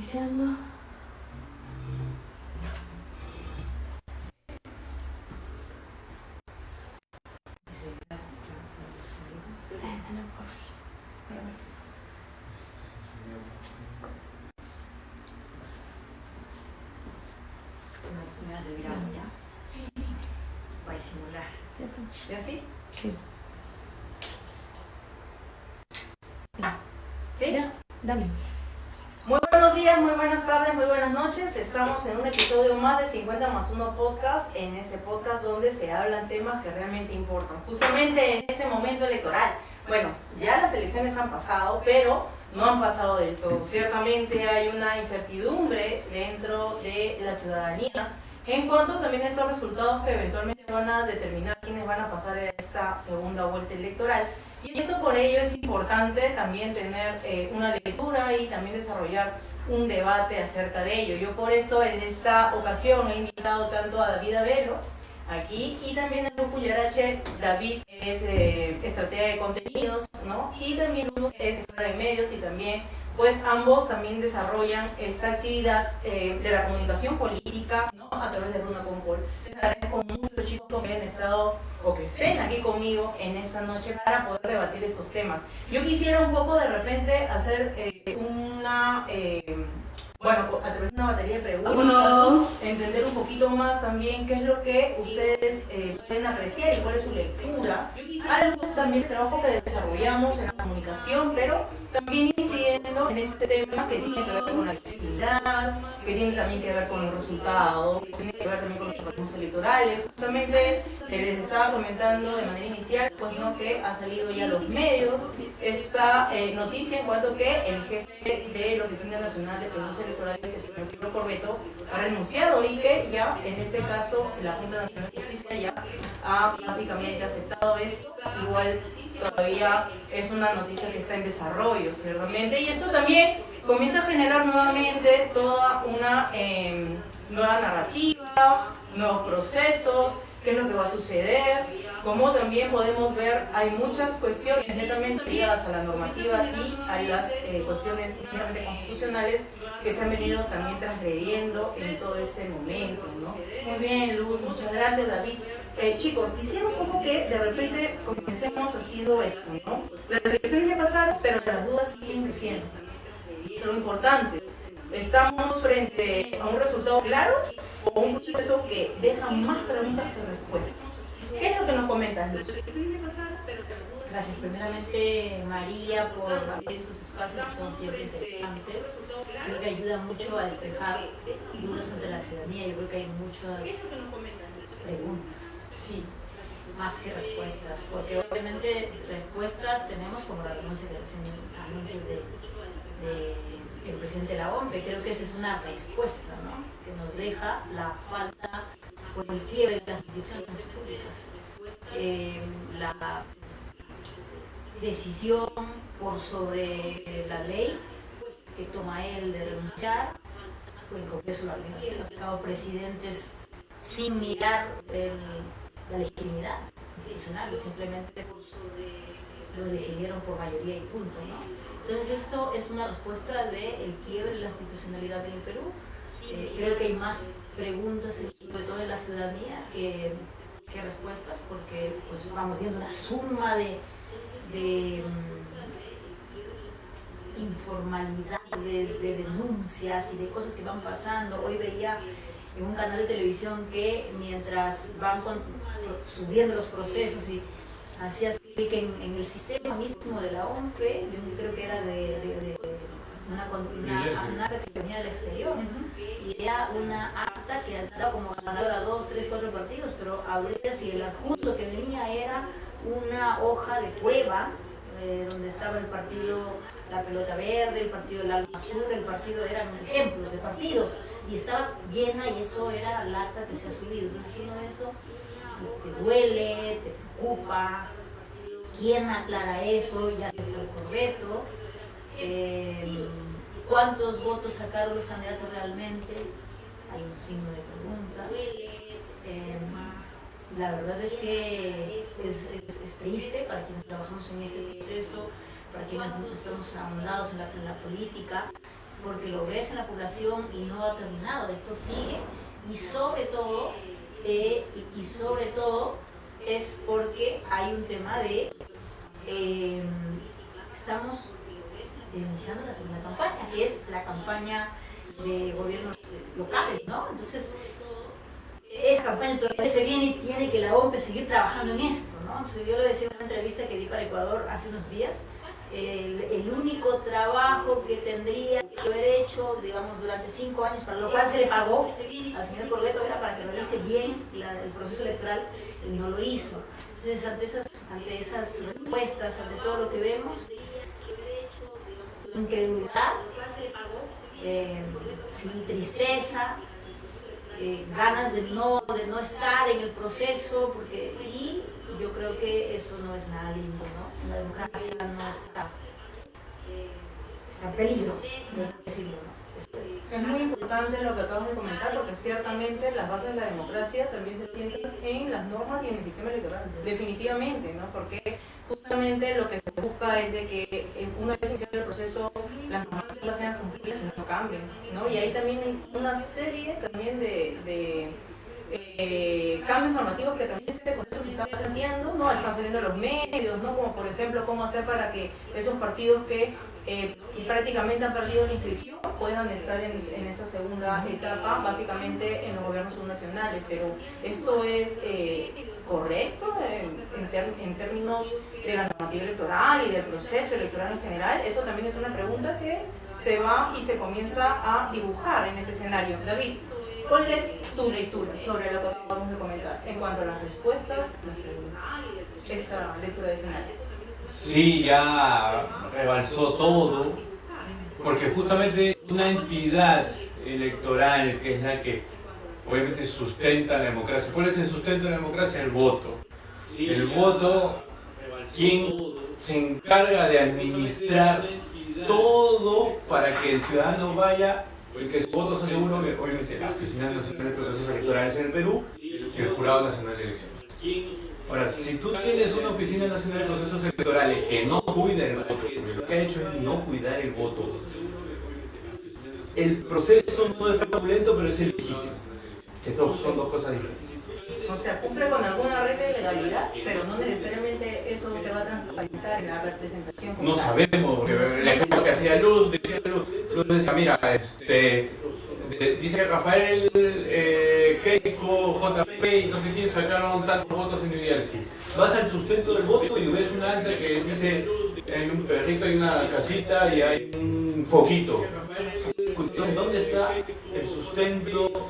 Iniciando. ¿Me va a servir agua ya? Sí. Voy a simular. Eso. ¿Ya sí? Sí. ¿Sí? Ya, dale. Muy buenos días, muy buenas tardes, muy buenas noches. Estamos en un episodio más de 50 más 1 podcast, en este podcast donde se hablan temas que realmente importan. Justamente en este momento electoral. Bueno, ya las elecciones han pasado, pero no han pasado del todo. Ciertamente hay una incertidumbre dentro de la ciudadanía en cuanto también a estos resultados que eventualmente van a determinar quiénes van a pasar en esta segunda vuelta electoral. Y esto por ello es importante también tener una lectura y también desarrollar un debate acerca de ello. Yo por eso en esta ocasión he invitado tanto a David Avelo aquí y también a Luz Cuyarache. David es estratega de contenidos, ¿no? Y también Luz es gestora de medios y también pues ambos también desarrollan esta actividad de la comunicación política, ¿no? A través de Runa Compol. Les agradezco mucho, chicos, que hayan estado o que estén aquí conmigo en esta noche para poder debatir estos temas. Yo quisiera un poco de repente hacer bueno, a través de una batería de preguntas, entender un poquito más también qué es lo que ustedes pueden apreciar y cuál es su lectura. Algo también el trabajo que desarrollamos en la comunicación, pero también incidiendo en este tema que tiene que ver con la legitimidad, que tiene también que ver con los resultados, que tiene que ver también con los procesos electorales. Justamente les estaba comentando de manera inicial, pues no, que ha salido ya a los medios esta noticia en cuanto que el jefe de la Oficina Nacional de Procesos Electorales, el señor Pedro Corbeto, ha renunciado y que ya en este caso la Junta Nacional de Justicia ya ha básicamente aceptado esto. Igual todavía es una noticia que está en desarrollo, ciertamente, y esto también comienza a generar nuevamente toda una nueva narrativa, nuevos procesos, qué es lo que va a suceder. Como también podemos ver, hay muchas cuestiones netamente ligadas a la normativa y a las cuestiones netamente constitucionales que se han venido también transgrediendo en todo este momento, ¿no? Muy bien, Luz, muchas gracias, David. Chicos, quisiera un poco que de repente comencemos haciendo esto, ¿no? Las elecciones ya pasaron, pero las dudas siguen creciendo. Y eso es lo importante. ¿Estamos frente a un resultado claro o un proceso que deja más preguntas que respuestas? ¿Qué es lo que nos comentas, Luz? Gracias primeramente, María, por abrir sus espacios que son siempre interesantes. Creo que ayuda mucho a despejar dudas ante la ciudadanía. Yo creo que hay muchas preguntas, Sí, más que respuestas, porque obviamente respuestas tenemos como la renuncia del presidente de la OMP. Creo que esa es una respuesta, ¿no? Que nos deja la falta por el quiebre de las instituciones públicas. La decisión por sobre la ley que toma él de renunciar, pues el Congreso lo ha sacado presidentes sin mirar la legitimidad institucional, simplemente lo decidieron por mayoría y punto, ¿no? Entonces esto es una respuesta del quiebre de la institucionalidad en el Perú. Creo que hay más preguntas, sobre todo en la ciudadanía, que respuestas, porque pues vamos viendo una suma de informalidades, de denuncias y de cosas que van pasando. Hoy veía en un canal de televisión que mientras van subiendo los procesos y hacías clic en el sistema mismo de la OMP, creo que era de una acta que venía del exterior, y era una acta que daba como ganadora a 2, 3, 4 partidos, pero ahorita si el adjunto que venía era una hoja de prueba donde estaba el partido La Pelota Verde, el partido del Alma Azul, el partido, eran ejemplos de partidos, y estaba llena, y eso era la acta que se ha subido. Entonces uno de eso te duele, te preocupa. ¿Quién aclara eso? Ya se fue el Corbeto. ¿Cuántos votos sacaron los candidatos realmente? Hay un signo de pregunta. La verdad es que es triste para quienes trabajamos en este proceso, para quienes estamos ahondados en la política, porque lo ves en la población y no ha terminado, esto sigue, y sobre todo es porque hay un tema de, estamos iniciando la segunda campaña, que es la campaña de gobiernos locales, ¿no? Entonces, esa campaña todavía se viene y tiene que la OMPE seguir trabajando en esto, ¿no? Entonces, yo lo decía en una entrevista que di para Ecuador hace unos días, el único trabajo que tendría que haber hecho, digamos, durante 5 años, para lo cual se le pagó al señor Corbeto, era para que realice bien el proceso electoral, y no lo hizo. Entonces, ante esas respuestas, ante todo lo que vemos, incredulidad, sí, tristeza, ganas de no estar en el proceso, y yo creo que eso no es nada lindo, ¿no? La democracia no está en peligro, de decirlo, ¿no? Es muy importante lo que acabas de comentar, porque ciertamente las bases de la democracia también se sientan en las normas y en el sistema electoral. Definitivamente, ¿no? Porque justamente lo que se busca es de que una vez iniciado el proceso, las normativas sean cumplidas y no cambien, ¿no? Y ahí también hay una serie también de cambios normativos que también este proceso se está planteando, ¿no? Están saliendo los medios, ¿no? Como por ejemplo, cómo hacer para que esos partidos que prácticamente han perdido la inscripción puedan estar en esa segunda etapa, básicamente en los gobiernos subnacionales. Pero esto es correcto en términos de la normativa electoral y del proceso electoral en general. Eso también es una pregunta que se va y se comienza a dibujar en ese escenario. David, ¿cuál es tu lectura sobre lo que acabamos de comentar en cuanto a las respuestas, las preguntas, esta lectura de escenario? Sí, ya rebalsó todo, porque justamente una entidad electoral que es la que obviamente sustenta la democracia. ¿Cuál es el sustento de la democracia? El voto. El voto, quien se encarga de administrar todo para que el ciudadano vaya y que su voto se asegure, obviamente la Oficina Nacional de Procesos Electorales en el Perú y el Jurado Nacional de Elecciones. Ahora, si tú tienes una Oficina Nacional de Procesos Electorales que no cuida el voto, porque lo que ha hecho es no cuidar el voto, el proceso no es fraudulento, pero es ilegítimo. Que son dos cosas diferentes. O sea, cumple con alguna regla de legalidad, pero no necesariamente eso se va a transparentar en la representación. No sabemos, porque el ejemplo que hacía Luz decía, mira, dice que Rafael, Keiko, JP y no sé quién sacaron tantos votos en New Jersey. Vas al sustento del voto y ves una acta que dice, hay un perrito, hay una casita y hay un foquito. Entonces, ¿dónde está el sustento?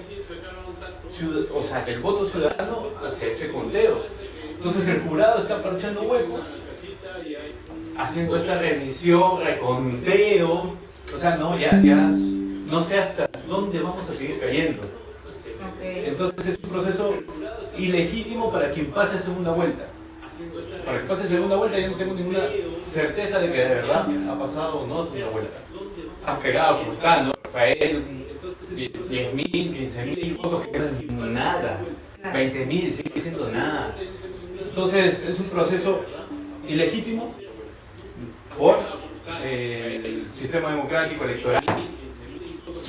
O sea, que el voto ciudadano hace ese conteo. Entonces el jurado está parchando huecos, haciendo esta revisión, reconteo. O sea, no, ya no sé hasta dónde vamos a seguir cayendo. Entonces es un proceso ilegítimo para quien pase a segunda vuelta. Para que pase a segunda vuelta yo no tengo ninguna certeza de que de verdad ha pasado o no a segunda vuelta. Han pegado como está, ¿no? Rafael, 10.000, 15.000 votos que eran nada, 20.000 sigue siendo nada. Entonces es un proceso ilegítimo por el sistema democrático electoral,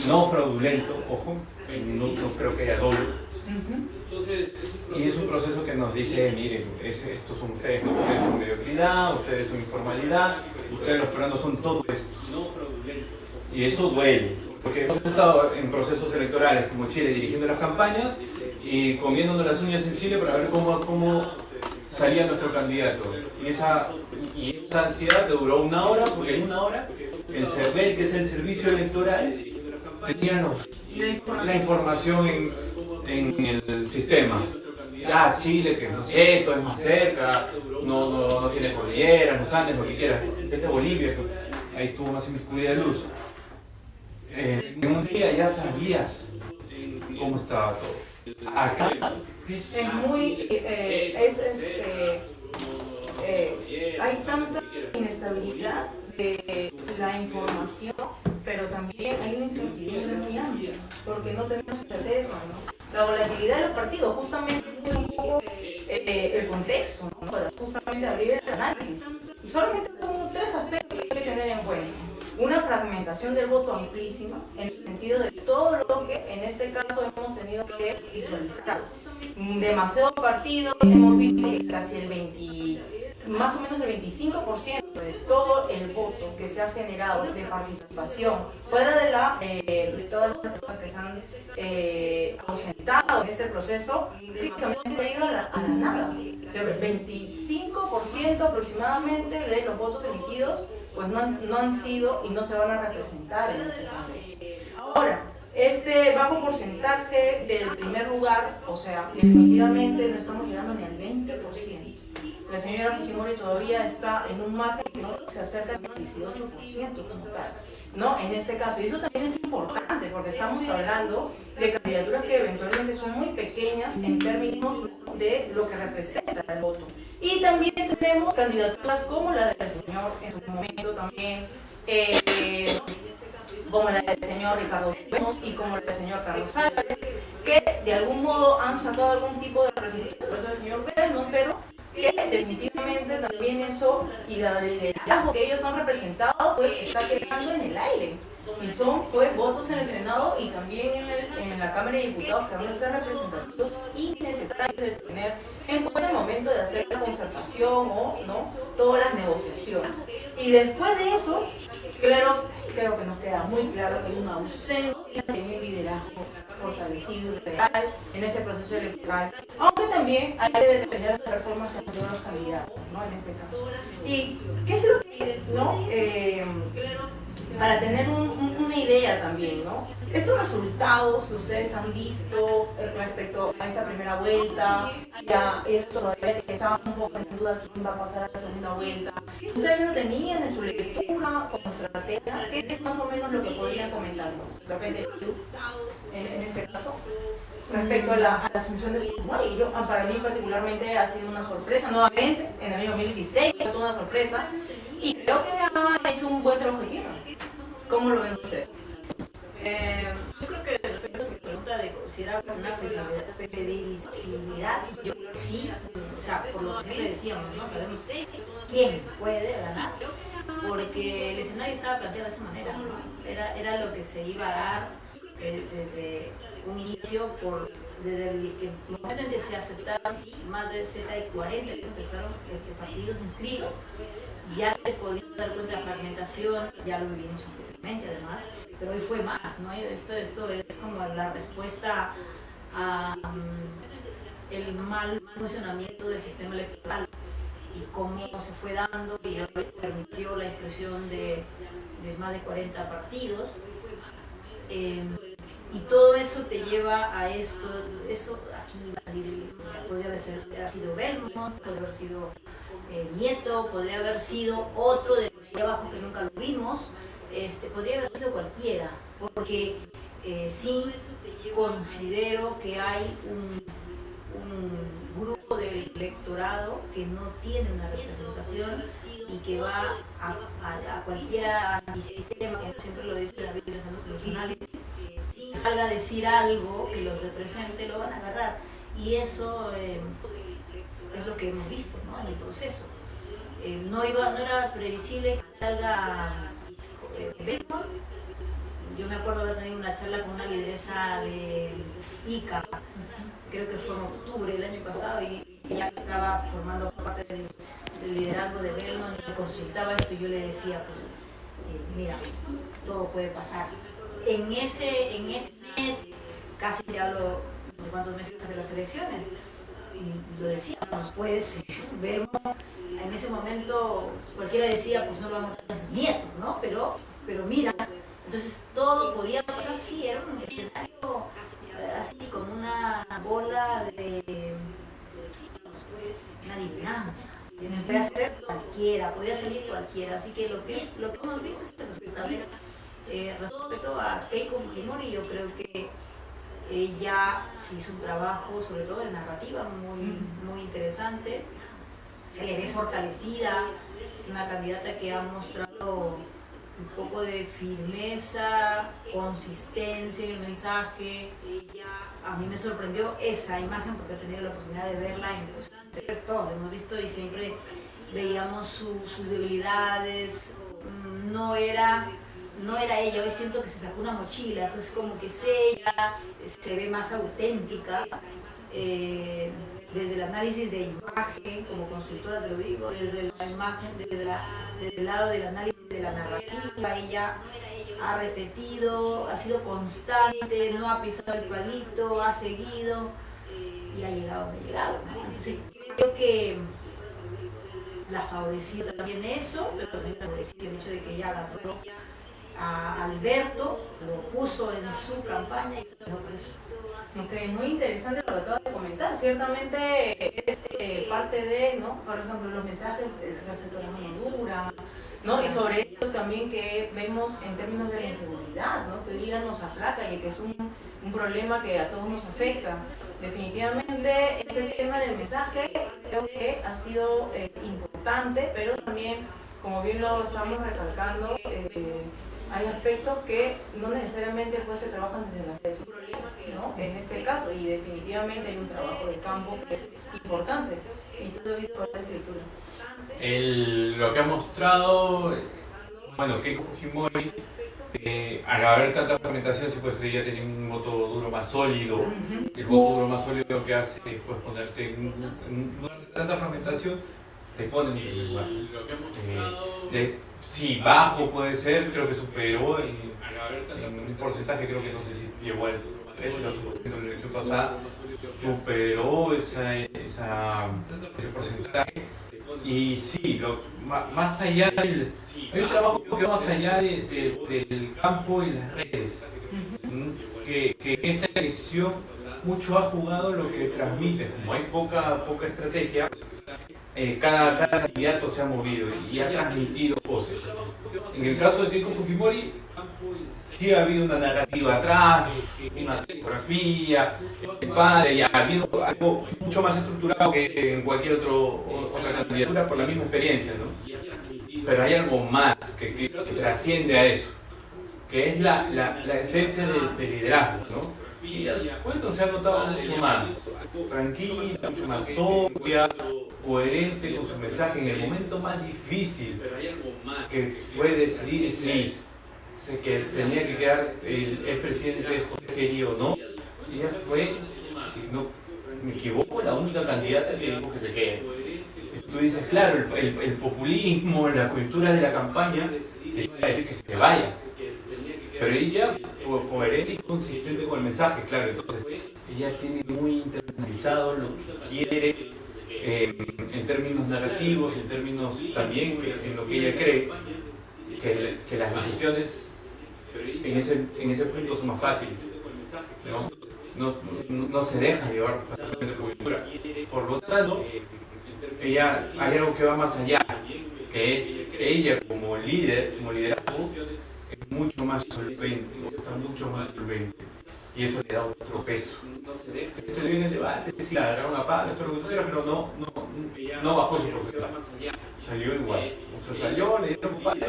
no fraudulento, ojo, no creo que haya doble. Y es un proceso que nos dice, miren, estos son ustedes, ¿no? Ustedes son mediocridad, ustedes son informalidad, ustedes los peruanos son todo esto. Y eso duele, porque hemos estado en procesos electorales como Chile dirigiendo las campañas y comiéndonos las uñas en Chile para ver cómo salía nuestro candidato. Y esa ansiedad duró 1 hora, porque en 1 hora el CERVEL, que es el servicio electoral, tenía la información en el sistema. Chile, que no sé, todo es más cerca, no tiene cordilleras, los Andes, lo que quieras. Vete a Bolivia, ahí estuvo más inmiscuida de Luz. En un día ya sabías cómo estaba todo. Acá es muy... hay tanta inestabilidad de la información, pero también hay una incertidumbre muy amplia, porque no tenemos certeza, ¿no? La volatilidad de los partidos, justamente un poco el contexto, ¿no? Para justamente abrir el análisis. Solamente son 3 aspectos que hay que tener en cuenta. una fragmentación del voto amplísima, en el sentido de todo lo que en este caso hemos tenido que visualizar. Demasiados partidos, hemos visto que casi más o menos el 25% de todo el voto que se ha generado de participación, fuera de todas las personas que se han ausentado en ese proceso, prácticamente se ha ido a la nada. O sea, el 25% aproximadamente de los votos emitidos pues no han sido y no se van a representar en este Congreso. Ahora, este bajo porcentaje del primer lugar, o sea, definitivamente no estamos llegando ni al 20%. La señora Fujimori todavía está en un margen que no se acerca al 18% como tal, ¿no? En este caso. Y eso también es importante porque estamos hablando de candidaturas que eventualmente son muy pequeñas en términos de lo que representa el voto. Y también tenemos candidaturas como la del señor, en su momento también, como la del señor Ricardo Buenos y como la del señor Carlos Álvarez, que de algún modo han sacado algún tipo de representación, sobre todo el señor Buenos, pero que definitivamente también eso y el liderazgo que ellos han representado pues está quedando en el aire. Y son pues votos en el Senado y también en la Cámara de Diputados que van a ser representativos innecesarios de tener en cuenta el momento de hacer la concertación o no todas las negociaciones. Y después de eso, creo que nos queda muy claro que hay una ausencia de un liderazgo fortalecido y real en ese proceso electoral, aunque también hay que depender de la performance de todos los candidatos, ¿no? En este caso. ¿Y qué es lo que, no? Para tener una idea también, ¿no? Estos resultados que ustedes han visto respecto a esta primera vuelta, ya esto todavía estaba un poco en duda quién va a pasar a la segunda vuelta. ¿Ustedes lo tenían en su lectura como estrategia? ¿Qué es más o menos lo que podrían comentarnos? De repente, en ese caso, respecto a la asunción de Fujimori. Yo, para mí particularmente ha sido una sorpresa, nuevamente, en el año 2016 fue una sorpresa, y creo que ha hecho un buen trabajo de guerra. ¿Cómo lo ven ustedes? Yo creo que respecto a su pregunta de considerar una previsibilidad, yo sí, o sea, por lo que siempre decíamos, no sabemos quién puede ganar, porque el escenario estaba planteado de esa manera, ¿no? Era lo que se iba a dar desde un inicio, desde el momento en que se aceptaron más de cerca de 40 que empezaron partidos inscritos. Ya te podías dar cuenta de la fragmentación, ya lo vivimos anteriormente además, pero hoy fue más, ¿no? Esto es como la respuesta a el mal funcionamiento del sistema electoral y cómo se fue dando y hoy permitió la inscripción de más de 40 partidos. Y todo eso te lleva a esto, eso aquí va a salir, podría haber sido Belmont, podría haber sido Nieto, podría haber sido otro de abajo que nunca lo vimos, podría haber sido cualquiera, porque sí considero que hay un grupo del electorado que no tiene una representación y que va a cualquier antisistema, como siempre lo dice David de los análisis, si salga a decir algo que los represente, lo van a agarrar. Y eso es lo que hemos visto, ¿no? En el proceso. No era previsible que salga Belmont. Yo me acuerdo haber tenido una charla con una lideresa de ICA, creo que fue en octubre del año pasado, y ella estaba formando parte del liderazgo de Belmont, y me consultaba esto y yo le decía, pues, mira, todo puede pasar. En ese mes, casi ya hablo de cuántos meses de las elecciones, y lo decíamos, pues, Belmont, en ese momento cualquiera decía, pues no lo vamos a tener a sus nietos, ¿no? Pero mira, entonces todo podía pasar, sí, era un escenario así como una bola de una adivinanza. Podría ser cualquiera, podría salir cualquiera, así que lo que hemos visto es respetable. Respecto a Keiko Fujimori, yo creo que ella sí hizo un trabajo, sobre todo de narrativa, muy interesante. Se le ve fortalecida, es una candidata que ha mostrado un poco de firmeza, consistencia en el mensaje. A mí me sorprendió esa imagen porque he tenido la oportunidad de verla en todo, hemos visto y siempre veíamos sus debilidades. No era no era ella, hoy siento que se sacó una mochila, que es como que es ella, se ve más auténtica, desde el análisis de imagen, como consultora te lo digo, desde la imagen, desde el lado del análisis de la narrativa, ella ha repetido, ha sido constante, no ha pisado el palito, ha seguido y ha llegado donde ha llegado, ¿no? Entonces creo que la favoreció también eso, pero también la favoreció el hecho de que ella agarró a Alberto, lo puso en su campaña y ganó por eso. Ok, muy interesante lo que acabas de comentar. Ciertamente es parte de, ¿no? Por ejemplo, los mensajes respecto a la mano dura, ¿no? Y sobre esto también que vemos en términos de la inseguridad, ¿no? Que hoy día nos aplaca y que es un problema que a todos nos afecta. Definitivamente este tema del mensaje creo que ha sido importante, pero también, como bien lo estamos recalcando, hay aspectos que no necesariamente pues, se trabajan desde las redes sociales, ¿no? En este caso, y definitivamente hay un trabajo de campo que es importante. ¿Y tú has visto esta estructura? Lo que ha mostrado, bueno, Keiko Fujimori, al haber tanta fragmentación, se puede ser que ella tenía un voto duro más sólido. El voto duro más sólido lo que hace es pues, ponerte en lugar de tanta fragmentación, te ponen en el lugar. Sí, bajo puede ser, creo que superó en un porcentaje, creo que no sé si llegó al 13 o 12% en la elección pasada, superó ese porcentaje. Y sí, más allá hay un trabajo que va más allá del campo y las redes, que en esta elección mucho ha jugado lo que transmite, como hay poca estrategia. Cada candidato se ha movido y ha transmitido cosas. En el caso de Keiko Fujimori, sí ha habido una narrativa atrás, una tipografía, el padre, y ha habido algo mucho más estructurado que en cualquier otra candidatura por la misma experiencia, ¿no? Pero hay algo más que trasciende a eso, que es la esencia del liderazgo, ¿no? Y bueno, se ha notado mucho más tranquila, mucho más sobria, coherente con su mensaje en el momento más difícil, que fue decidir si que tenía que quedar el expresidente José Geri o no. Ella fue, si no me equivoco, la única candidata que dijo que se quede. Tú dices, claro, el populismo, la cultura de la campaña, te dice decir que se vaya. Pero ella, coherente y consistente con el mensaje, claro, entonces ella tiene muy internalizado lo que quiere en términos narrativos, en términos también en lo que ella cree, que las decisiones en ese punto son más fáciles, no se deja llevar fácilmente por cultura. Por lo tanto, ella hay algo que va más allá, que es ella como líder, como liderazgo, es mucho más solvente, está mucho más solvente. Y eso le da otro peso. Se le ve en el debate, sí, la agarraron a palo, todo lo que tú quieras, pero no bajó su porcentaje. Salió igual. O sea, salió, le dieron un palo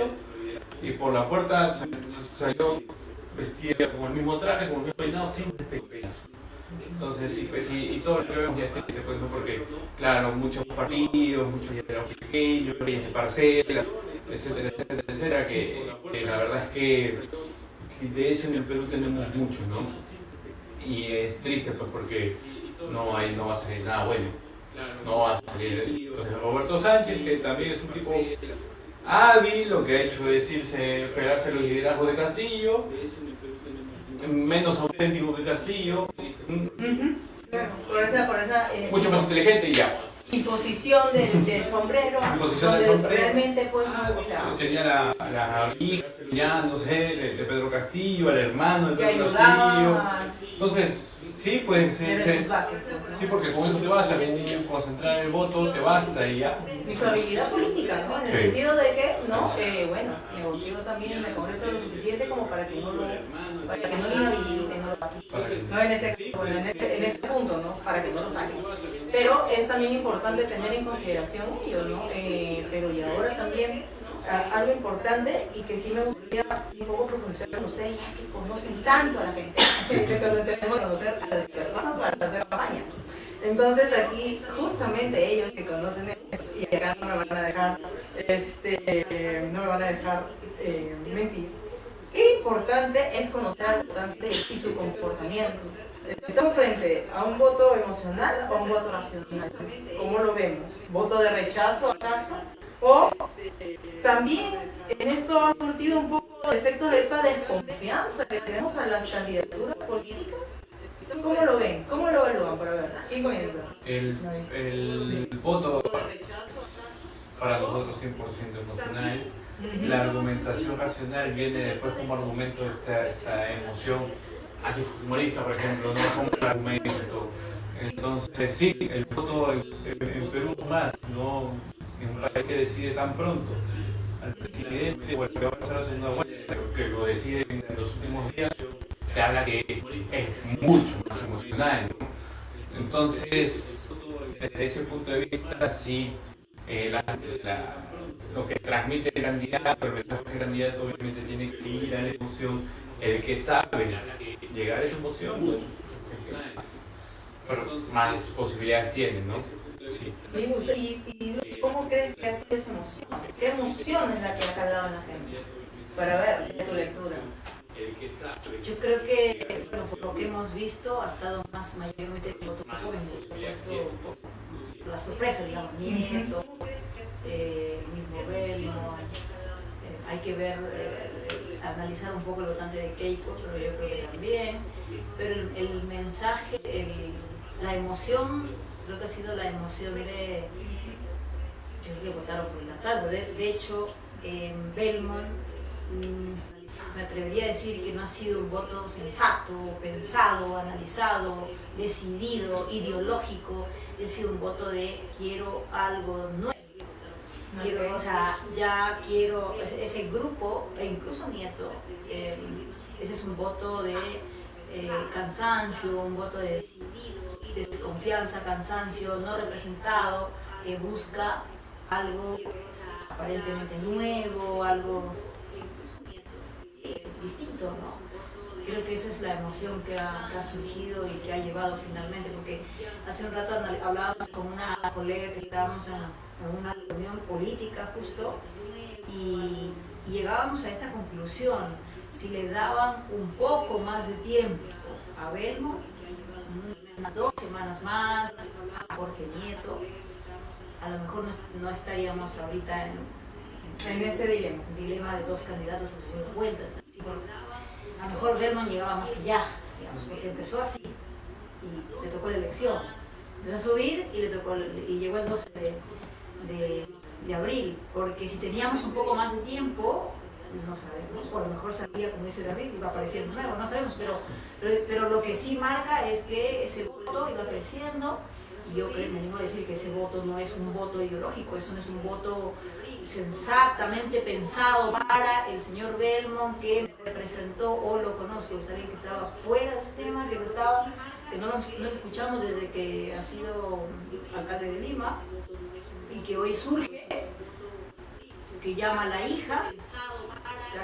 y por la puerta salió vestida con el mismo traje, con el mismo peinado, sin despeinado. Entonces, sí, pues, y todo lo que vemos ya es triste, pues, ¿no? Porque, claro, muchos partidos, muchos ya eran pequeños, leyes de parcelas, etcétera, etcétera, etcétera, que la verdad es que de eso en el Perú tenemos mucho, ¿no? Y es triste, pues, porque no va a salir nada bueno. No va a salir. Entonces, Roberto Sánchez, que también es un tipo hábil, lo que ha hecho es pegarse los liderazgos de Castillo, menos auténtico que Castillo, por esa mucho más inteligente y ya. imposición del sombrero, Imposición del donde sombrero. realmente pues no, o sea, Tenía la hija, ya no sé, de Pedro Castillo, al hermano de que Pedro Castillo. ayudaba Entonces, sí, pues desde sus bases, ¿no? sí, porque con eso te basta, con concentrar el voto te basta y ya. Y su habilidad política, ¿no? En el Sí. sentido de que, ¿no? Bueno, negoció también en el Congreso lo suficiente como para que no lo inhabiliten, no en ese punto, ¿no? Para que no lo saquen. Pero es también importante tener en consideración ello, ¿no? Pero y ahora también algo importante y que sí me gustaría un poco profundizar con ustedes, ya que conocen tanto a la gente, cuando tenemos que conocer a las personas para hacer campaña. Entonces aquí justamente ellos que conocen esto, y acá no me van a dejar mentir, importante es conocer al votante y su comportamiento. ¿Estamos frente a un voto emocional o a un voto racional? ¿Cómo lo vemos? ¿Voto de rechazo acaso? ¿O también en esto ha surtido un poco de efecto de esta desconfianza que tenemos a las candidaturas políticas? ¿Cómo lo ven? ¿Cómo lo evalúan? Para ver, ¿quién comienza? El voto para nosotros 100% emocional. La argumentación racional viene después como argumento de esta emoción antifujimorista, por ejemplo, no como un argumento. Entonces sí, el voto en Perú más, no en un país que decide tan pronto al presidente o al que va a pasar la segunda vuelta, que lo decide en los últimos días, te habla que es mucho más emocional, ¿no? Entonces, desde ese punto de vista, sí, lo que transmite el candidato, el mensaje del candidato obviamente tiene que ir a la emoción, el que sabe llegar a esa emoción, pues, pero más posibilidades tiene, ¿no? Sí. ¿Y cómo crees que ha sido esa emoción? ¿Qué emoción es la que ha calado en la gente? Para ver, tu lectura. Yo creo que, bueno, por lo que hemos visto, ha estado más mayormente el voto joven, por supuesto, la sorpresa, digamos, Nieto, mismo Belmo, hay que ver, analizar un poco el votante de Keiko, pero yo creo que también, pero el mensaje, la emoción, creo que ha sido la emoción de, yo creo que votaron por el hartazgo, de hecho, en Belmont, me atrevería a decir que no ha sido un voto sensato, pensado, analizado, decidido, ideológico, ha sido un voto de quiero algo nuevo. Quiero, o sea, ya quiero ese grupo, e incluso Nieto, ese es un voto de cansancio, un voto de desconfianza, cansancio, no representado, que busca algo aparentemente nuevo, algo distinto, ¿no? Creo que esa es la emoción que ha surgido y que ha llevado finalmente, porque hace un rato hablábamos con una colega que estábamos en una reunión política justo y llegábamos a esta conclusión: si le daban un poco más de tiempo a Belmo, unas 2 semanas más, a Jorge Nieto, a lo mejor no estaríamos ahorita en ese dilema de 2 candidatos a segunda vuelta. A lo mejor Belmo llegaba más allá, digamos, porque empezó así y le tocó la elección. Empezó a subir y llegó el 12 de abril, porque si teníamos un poco más de tiempo, pues no sabemos, o a lo mejor salía con ese David y va apareciendo nuevo, no sabemos, pero lo que sí marca es que ese voto iba creciendo, y yo me animo a decir que ese voto no es un voto ideológico, eso no es un voto sensatamente pensado para el señor Belmont, que me representó o lo conozco, es alguien que estaba fuera del sistema, que no lo escuchamos desde que ha sido alcalde de Lima y que hoy surge, que llama a la hija, que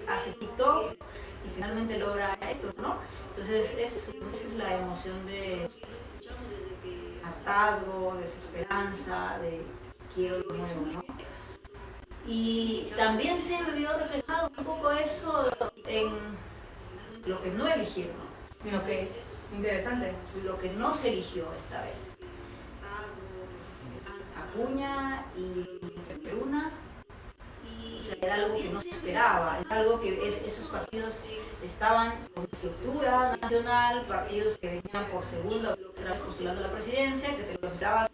hace TikTok y finalmente logra esto, ¿no? Entonces esa es la emoción de hartazgo, desesperanza, de quiero lo nuevo, ¿no? Y también se me vio reflejado un poco eso en lo que no eligieron. Ok, interesante. Lo que no se eligió esta vez. Acuña y Peruna, o sea, era algo que no se esperaba, era algo que esos partidos estaban con estructura nacional, partidos que venían por segunda vez postulando a la presidencia, que te los esperabas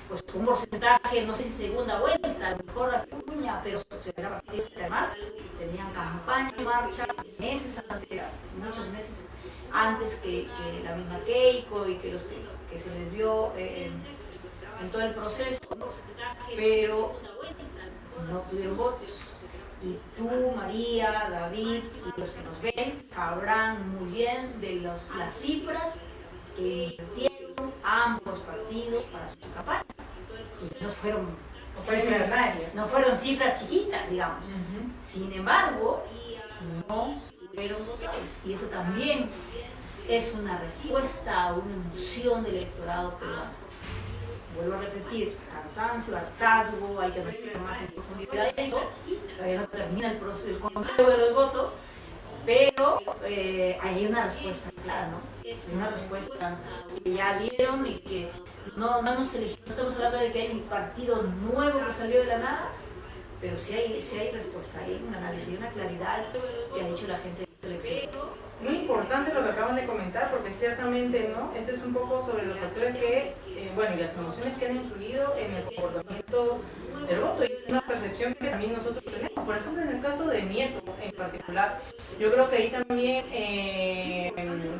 pues con un porcentaje, no sé si segunda vuelta, a lo mejor la Acuña, pero eran partidos que además tenían campaña en marcha meses antes, muchos meses antes que la misma Keiko y que se les vio en todo el proceso, pero no tuvieron votos. Y tú, María, David y los que nos ven sabrán muy bien de las cifras que invirtieron ambos partidos para su campaña. Y no fueron cifras chiquitas, digamos. Sin embargo, no fueron votados. Y eso también es una respuesta a una emoción del electorado peruano. Vuelvo a repetir, cansancio, hartazgo, hay que ver más en profundidad eso, todavía no termina el proceso, el conteo de los votos, pero ahí hay una respuesta clara, ¿no? Una respuesta que ya dieron y que no hemos elegido, no estamos hablando de que hay un partido nuevo que salió de la nada, pero sí hay respuesta, hay un análisis, una claridad que ha dicho la gente de la elección. Muy importante lo que acaban de comentar, porque ciertamente, ¿no? Este es un poco sobre los factores que, bueno, y las emociones que han influido en el comportamiento del voto, y es una percepción que también nosotros tenemos. Por ejemplo, en el caso de Nieto en particular, yo creo que ahí también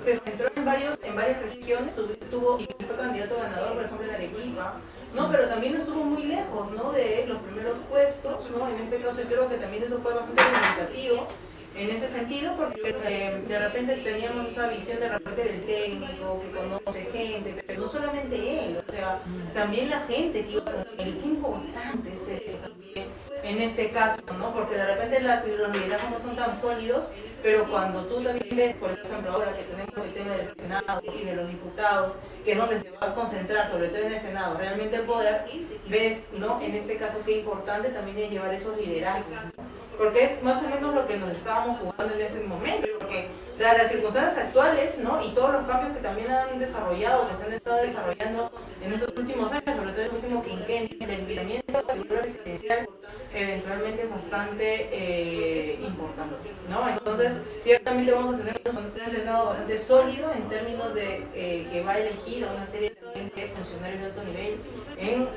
se centró en varias regiones, tuvo y fue candidato ganador, por ejemplo, en Arequipa, ¿no? Pero también estuvo muy lejos, ¿no? De los primeros puestos, ¿no? En este caso, yo creo que también eso fue bastante comunicativo en ese sentido, porque de repente teníamos esa visión de repente del técnico que conoce gente, pero no solamente él, o sea, también la gente que iba con él. Qué importante es eso también en este caso, ¿no? Porque de repente los liderazgos no son tan sólidos, pero cuando tú también ves, por ejemplo, ahora que tenemos el tema del Senado y de los diputados, que es donde se va a concentrar, sobre todo en el Senado, realmente el poder, ves, ¿no? En este caso qué importante también es llevar esos liderazgos, ¿no? Porque es más o menos lo que nos estábamos jugando en ese momento, porque las circunstancias actuales, ¿no? Y todos los cambios que también han desarrollado, que se han estado desarrollando en estos últimos años, sobre todo en este último quinquenio, el enviamiento de la figura presidencial eventualmente es bastante importante, ¿no? Entonces, ciertamente vamos a tener un Senado bastante sólido en términos de que va a elegir a una serie de funcionarios de alto nivel en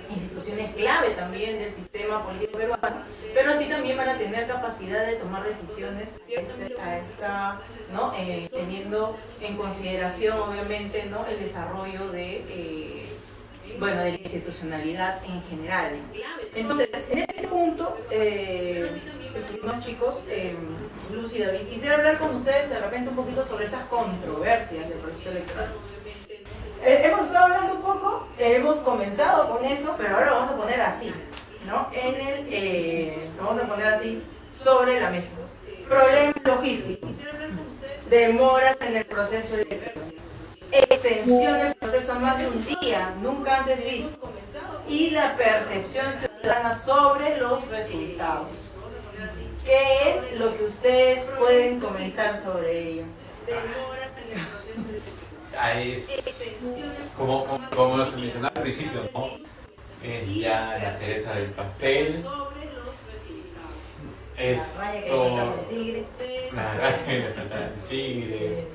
instituciones clave también del sistema político peruano, pero sí también van a tener capacidad de tomar decisiones ¿no? Teniendo en consideración obviamente, ¿no? El desarrollo de la institucionalidad en general. Entonces, en este punto, estimados chicos, Luz y David, quisiera hablar con ustedes de repente un poquito sobre estas controversias del proceso electoral. Hemos estado hablando un poco, hemos comenzado con eso, pero ahora lo vamos a poner así, ¿no? Lo vamos a poner así sobre la mesa. Problemas logísticos, demoras en el proceso electoral, extensión del proceso a más de un día, nunca antes visto, y la percepción ciudadana sobre los resultados. ¿Qué es lo que ustedes pueden comentar sobre ello? Demoras en el proceso electoral. Como lo mencionaba al principio, ¿no? Es ya la cereza del pastel. Es La raya que todo. le falta al tigre. La raya que le falta al tigre.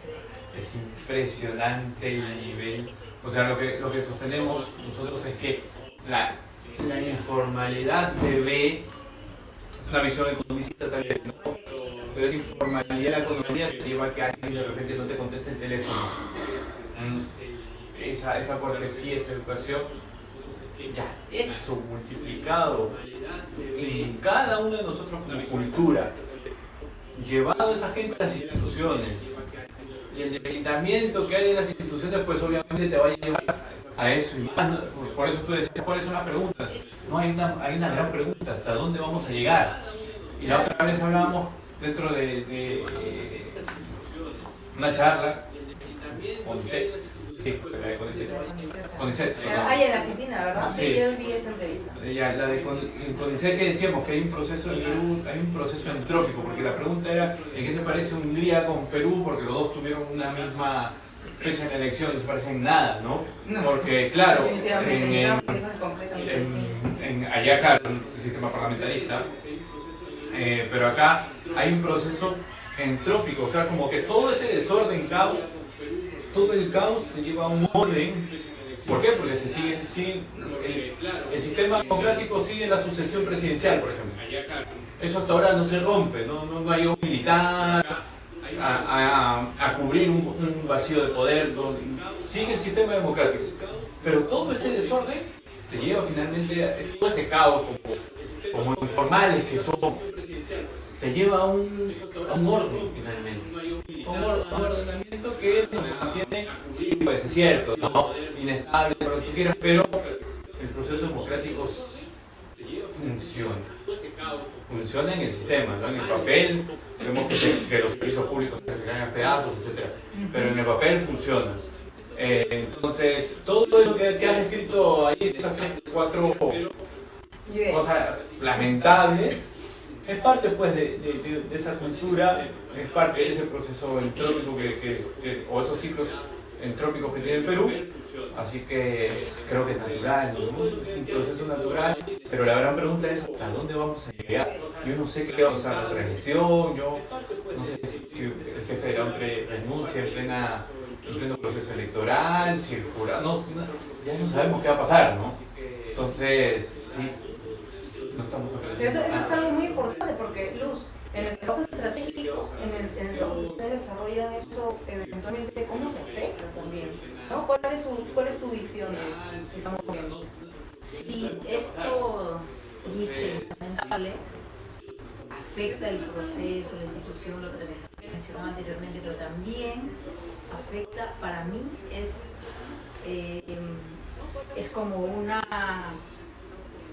Es impresionante el nivel. O sea, lo que sostenemos nosotros es que la informalidad se ve, es una visión economicista también, ¿no? Pero esa informalidad de la economía te lleva a que alguien de repente no te conteste el teléfono. Esa cortesía, esa educación, ya, eso multiplicado en cada uno de nosotros como cultura, llevado a esa gente a las instituciones, y el debilitamiento que hay en las instituciones, pues obviamente te va a llevar a eso y más. Por eso tú decías, ¿cuáles son las preguntas? No, hay una gran pregunta, ¿hasta dónde vamos a llegar? Y la otra vez hablábamos dentro de una charla con CONICET. Ahí en Argentina, ¿verdad? Sí, yo vi esa entrevista. La de CONICET, que decíamos que hay un proceso en Perú, hay un proceso entrópico, porque la pregunta era ¿en qué se parece Hungría con Perú? Porque los dos tuvieron una misma fecha en la elección, no se parecen en nada, ¿no? Porque claro, allá acá un sistema parlamentarista, pero acá hay un proceso entrópico, o sea, como que todo ese desorden, caos, todo el caos te lleva a un orden. ¿Por qué? Porque se sigue el sistema democrático sigue la sucesión presidencial, por ejemplo. Eso hasta ahora no se rompe, no hay un militar a cubrir un vacío de poder, sigue el sistema democrático. Pero todo ese desorden te lleva finalmente a todo ese caos, como informales que somos, te lleva a un orden finalmente. Un ordenamiento que nos mantiene, sí, pues es cierto, ¿no? Inestable, lo que tú quieras, pero el proceso democrático funciona en el sistema, ¿no? En el papel vemos que los servicios públicos se caen a pedazos, etc. Pero en el papel funciona. Entonces, todo eso que has escrito ahí, esas 3, 4 cosas lamentables, es parte pues de esa cultura, es parte de ese proceso entrópico o esos ciclos entrópicos que tiene el Perú, así que creo que es natural, ¿no? Es un proceso natural, pero la gran pregunta es ¿hasta dónde vamos a llegar? Yo no sé qué va a pasar la transición, yo no sé si el jefe de la OMPRE renuncia en pleno proceso electoral, si el jurado, ya no sabemos qué va a pasar, ¿no? Entonces, sí, no estamos aprendiendo. Eso es algo muy importante porque, Luz, en el trabajo estratégico, en el trabajo que ustedes desarrollan eso, eventualmente, ¿cómo se afecta también? ¿No? ¿Cuál es tu visión de eso? Si estamos viendo. Si esto triste, lamentable, afecta el proceso, la institución, lo que te mencionaba anteriormente, pero también afecta, para mí, es como una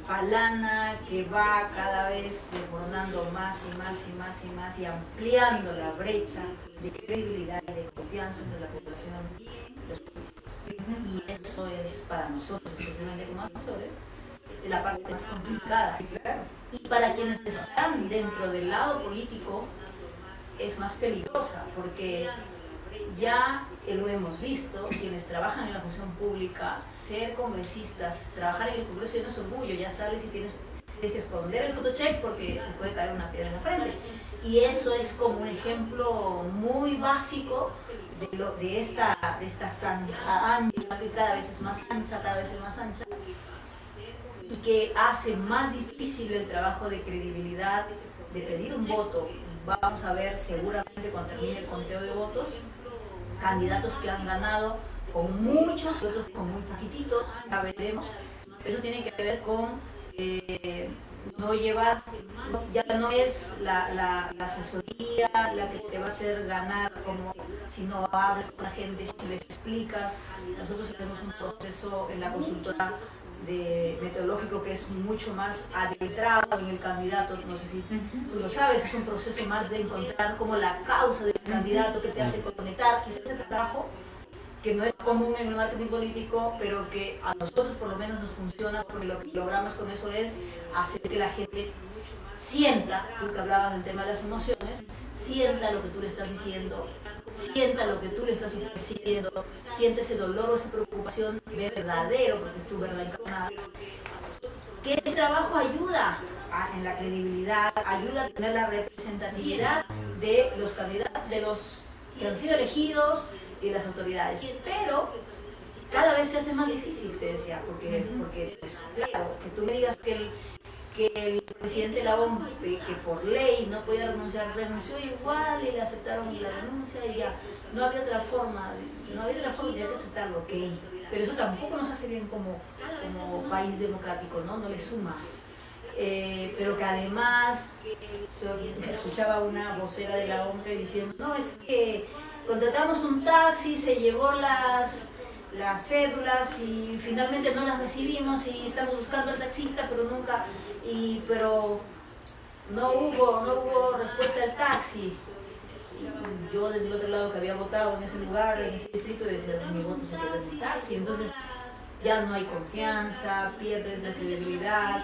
palana que va cada vez desbordando más y más y más y más y ampliando la brecha de credibilidad y de confianza entre la población y los políticos. Y eso es para nosotros, especialmente como asesores, es la parte más complicada. Y para quienes están dentro del lado político es más peligrosa, porque ya lo hemos visto, quienes trabajan en la función pública, ser congresistas, trabajar en el Congreso no es orgullo, ya sales y tienes que esconder el photocheck porque te puede caer una piedra en la frente. Y eso es como un ejemplo muy básico de esta zanja ancha, que cada vez es más ancha, y que hace más difícil el trabajo de credibilidad, de pedir un voto. Vamos a ver seguramente cuando termine el conteo de votos, candidatos que han ganado con muchos, otros con muy poquititos, ya veremos. Eso tiene que ver con no llevar, ya no es la asesoría la que te va a hacer ganar, como si no hablas con la gente, si les explicas. Nosotros hacemos un proceso en la consultora meteorológico que es mucho más adentrado en el candidato, no sé si tú lo sabes, es un proceso más de encontrar como la causa del candidato que te hace conectar, quizás ese trabajo que no es común en el marketing político, pero que a nosotros por lo menos nos funciona, porque lo que logramos con eso es hacer que la gente sienta, tú que hablabas del tema de las emociones, sienta lo que tú le estás diciendo, sienta lo que tú le estás ofreciendo, siente ese dolor o esa preocupación verdadero, porque es tu verdad encarnada. Que ese trabajo ayuda en la credibilidad, ayuda a tener la representatividad de los candidatos, de los que han sido elegidos y las autoridades. Pero cada vez se hace más difícil, te decía, porque pues, claro, que tú me digas que el presidente de la OMP, que por ley no podía renunciar, renunció igual y le aceptaron la renuncia y ya. No había otra forma, tenía que aceptarlo, ok. Pero eso tampoco nos hace bien como país democrático, ¿no? No le suma. Pero que además, escuchaba una vocera de la OMP diciendo, no, es que contratamos un taxi, se llevó las cédulas y finalmente no las recibimos y estamos buscando al taxista, pero no hubo respuesta al taxi. Y yo desde el otro lado que había votado en ese lugar, en ese distrito, decía, mi voto se quedó en el taxi. Entonces ya no hay confianza, pierdes la credibilidad.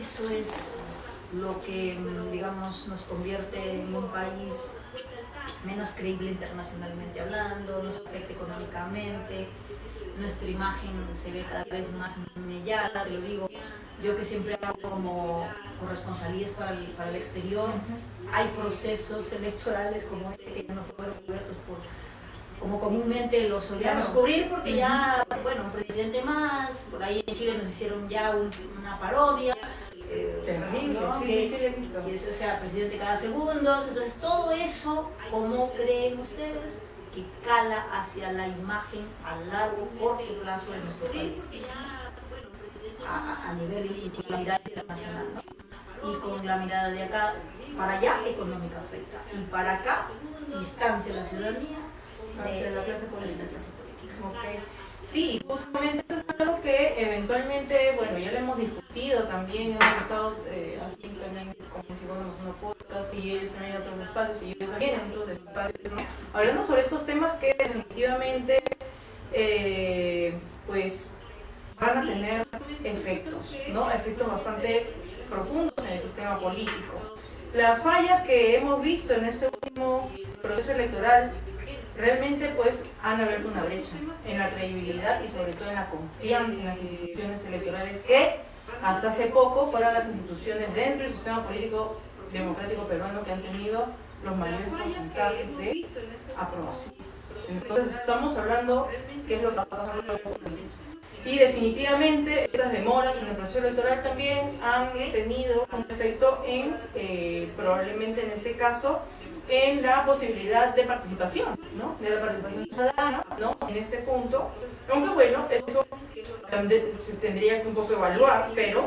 Eso es lo que, digamos, nos convierte en un país menos creíble internacionalmente hablando, nos afecta económicamente, nuestra imagen se ve cada vez más mellada, te lo digo, yo que siempre hago como corresponsalías para el exterior, hay procesos electorales como este que no fueron cubiertos como comúnmente los solíamos cubrir, porque ya, bueno, un presidente más, por ahí en Chile nos hicieron ya una parodia, terrible, ¿no? sí, sí, lo he visto. Que es, o sea, presidente cada segundo, entonces todo eso, ¿cómo creen ustedes que cala hacia la imagen a largo, corto plazo de nuestro país? A nivel y con la mirada internacional, ¿no? Y con la mirada de acá para allá, económica afecta, y para acá, distancia la ciudadanía hacia la clase política. Okay. Sí, justamente eso es algo que eventualmente, bueno, ya lo hemos discutido también, hemos estado así también como si fuéramos un podcast y ellos también en otros espacios y yo también en otros espacios, ¿no? Hablando sobre estos temas que definitivamente pues van a tener efectos, ¿no? Efectos bastante profundos en el sistema político. Las fallas que hemos visto en este último proceso electoral realmente pues han abierto una brecha en la credibilidad y sobre todo en la confianza en las instituciones electorales que hasta hace poco fueron las instituciones dentro del sistema político democrático peruano que han tenido los mayores porcentajes de aprobación. Entonces estamos hablando qué es lo que va a pasar con la política. Y definitivamente estas demoras en el proceso electoral también han tenido un efecto en, probablemente en este caso, en la posibilidad de participación, ¿no? De la participación ciudadana, ¿no? En este punto, aunque bueno, eso se tendría que un poco evaluar, pero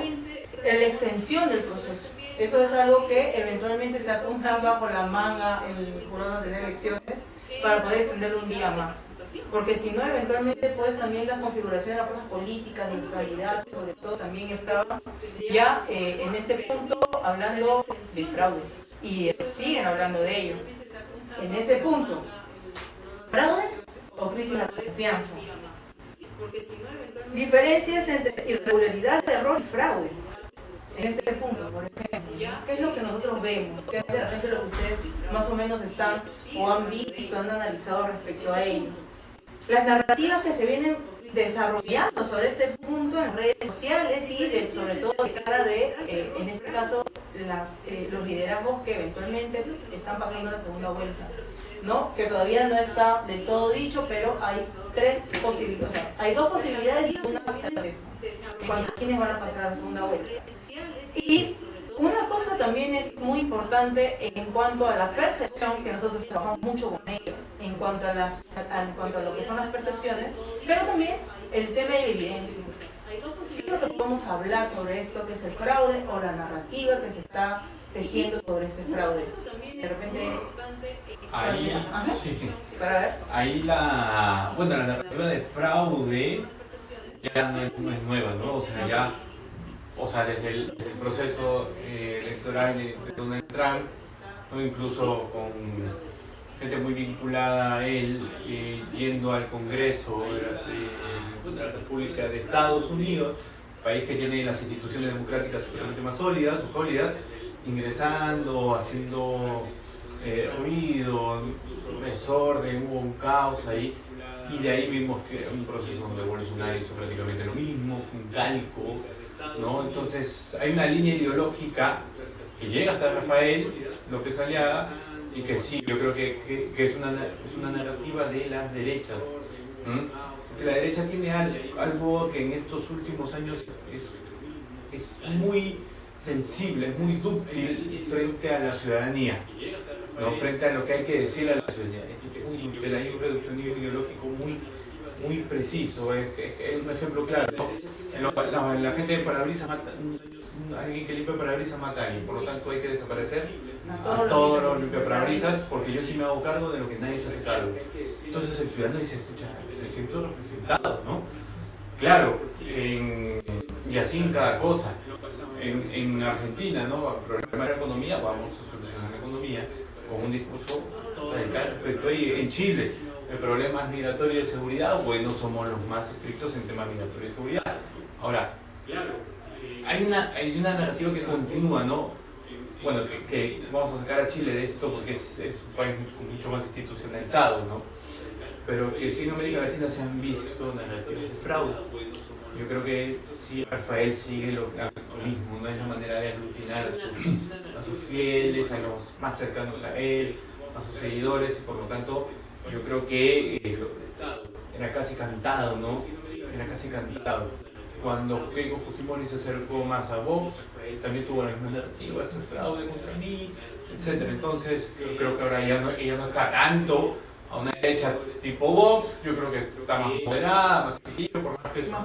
la extensión del proceso, eso es algo que eventualmente se ha puesto bajo la manga el Jurado Nacional de Elecciones para poder extenderlo un día más. Porque si no, eventualmente pues también la configuración de las fuerzas políticas, de localidad, sobre todo también estaba ya en este punto hablando de fraude. Y siguen hablando de ello. En ese punto, ¿fraude o crisis de la confianza? Diferencias entre irregularidad, error y fraude. En ese punto, por ejemplo, ¿qué es lo que nosotros vemos? ¿Qué es de repente lo que ustedes más o menos están o han visto, han analizado respecto a ello? Las narrativas que se vienen desarrollando sobre este punto en redes sociales y sobre todo de cara de, en este caso, los liderazgos que eventualmente están pasando la segunda vuelta, ¿no? Que todavía no está del todo dicho, pero hay o sea, hay dos posibilidades y una certeza. ¿Quiénes van a pasar a la segunda vuelta? Y una cosa también es muy importante en cuanto a la percepción, que nosotros trabajamos mucho con ello, en cuanto a lo que son las percepciones, pero también el tema de la evidencia. ¿Qué es lo que podemos hablar sobre esto, que es el fraude o la narrativa que se está tejiendo sobre este fraude? De repente... Ahí, sí. Para ver. Ahí la narrativa de fraude ya no es nueva, ¿no? O sea, desde el proceso electoral de Donald Trump, ¿no? Incluso con gente muy vinculada a él, yendo al Congreso de la República de Estados Unidos, país que tiene las instituciones democráticas supuestamente más sólidas o sólidas, ingresando, haciendo ruido, desorden, hubo un caos ahí, y de ahí vimos que un proceso revolucionario hizo prácticamente lo mismo, fue un calco, ¿no? Entonces hay una línea ideológica que llega hasta Rafael López Aliaga y que sí, yo creo que es una narrativa de las derechas. Porque la derecha tiene algo que en estos últimos años es muy sensible, es muy dúctil frente a la ciudadanía, ¿no? Frente a lo que hay que decirle a la ciudadanía. Es muy dúctil, hay un reduccionismo ideológico muy preciso. Es un ejemplo claro, ¿no? La gente de parabrisas mata, alguien que limpia parabrisas mata a alguien, por lo tanto hay que desaparecer a todos los limpiaparabrisas porque yo sí me hago cargo de lo que nadie se hace cargo. Entonces el ciudadano dice, escucha, me siento representado, ¿no? Claro, y así en cada cosa. En Argentina, ¿no? El problema de la economía, vamos a solucionar la economía con un discurso radical respecto a ello. En Chile, el problema es migratorio y de seguridad, bueno, somos los más estrictos en temas migratorio y seguridad. Ahora, hay una narrativa que continúa, ¿no? Bueno, que vamos a sacar a Chile de esto porque es un país mucho más institucionalizado, ¿no? Pero que sí en América Latina se han visto narrativas de fraude. Yo creo que sí, Rafael sigue lo mismo, no es la manera de aglutinar a sus fieles, a los más cercanos a él, a sus seguidores, y por lo tanto yo creo que era casi cantado, ¿no? Era casi cantado. Cuando Keiko Fujimori se acercó más a Vox, también tuvo la misma narrativa, esto es fraude contra mí, etc. Entonces yo creo que ahora ella no está tanto a una derecha tipo Vox, yo creo que está más moderada, más equilibrada, por más que es más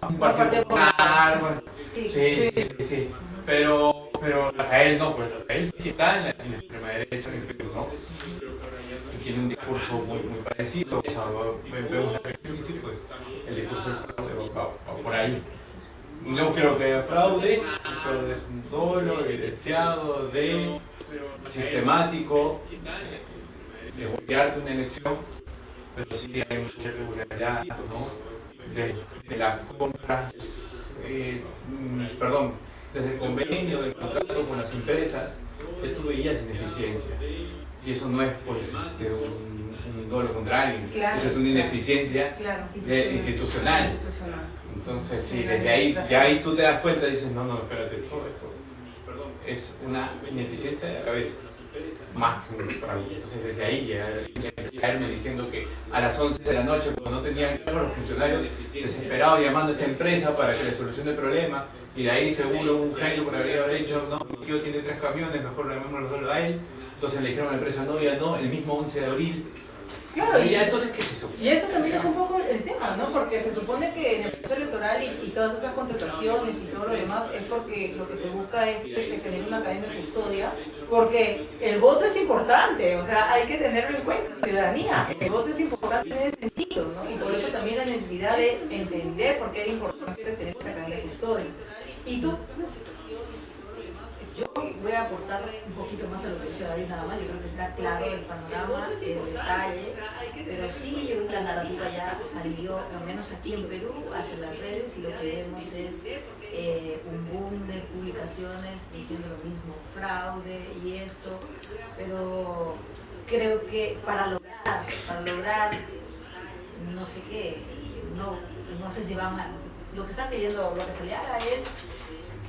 un partido popular. Sí. Pero Rafael no, pues Rafael sí está en la extrema derecha, ¿no? Y tiene un discurso muy parecido. O sea, vemos la elección y sí, pues el discurso del fraude va por ahí. No creo que haya fraude. El fraude es un dolo evidenciado, sistemático, de golpearte una elección, pero sí hay mucha irregularidad, ¿no? De las compras, desde el convenio, del contrato con las empresas, ya tú veías ineficiencia. Y eso no es pues, un dolo contra alguien, Claro, eso es una ineficiencia institucional. Entonces, sí, desde ahí, ya ahí tú te das cuenta y dices, no, espérate, esto es una ineficiencia de la cabeza, más que un fraude. Entonces, desde ahí ya caerme diciendo que a las 11 de la noche, cuando no tenían claro, los funcionarios desesperados llamando a esta empresa para que le solucione el problema, y de ahí seguro un genio por haber dicho, no, mi tío tiene 3 camiones, mejor le llamémoslo solo a él. Entonces le dijeron a la empresa, no, ya no, el mismo 11 de abril. Claro, y ya, entonces, ¿qué es eso? Y eso también es un poco el tema, ¿no? Porque se supone que en el proceso electoral y todas esas contrataciones y todo lo demás es porque lo que se busca es que se genere una cadena de custodia, porque el voto es importante, o sea, hay que tenerlo en cuenta, ciudadanía, el voto es importante en ese sentido, ¿no? Y por eso también la necesidad de entender por qué era importante tener esa cadena de custodia. Y tú, yo voy a aportar un poquito más a lo que ha dicho David nada más. Yo creo que está claro el panorama, el detalle, pero sí, yo creo que la narrativa ya salió, al menos aquí en Perú, hacia las redes, y lo que vemos es un boom de publicaciones diciendo lo mismo, fraude y esto, pero creo que para lograr no sé qué, no sé si van a, lo que están pidiendo, lo que se le haga es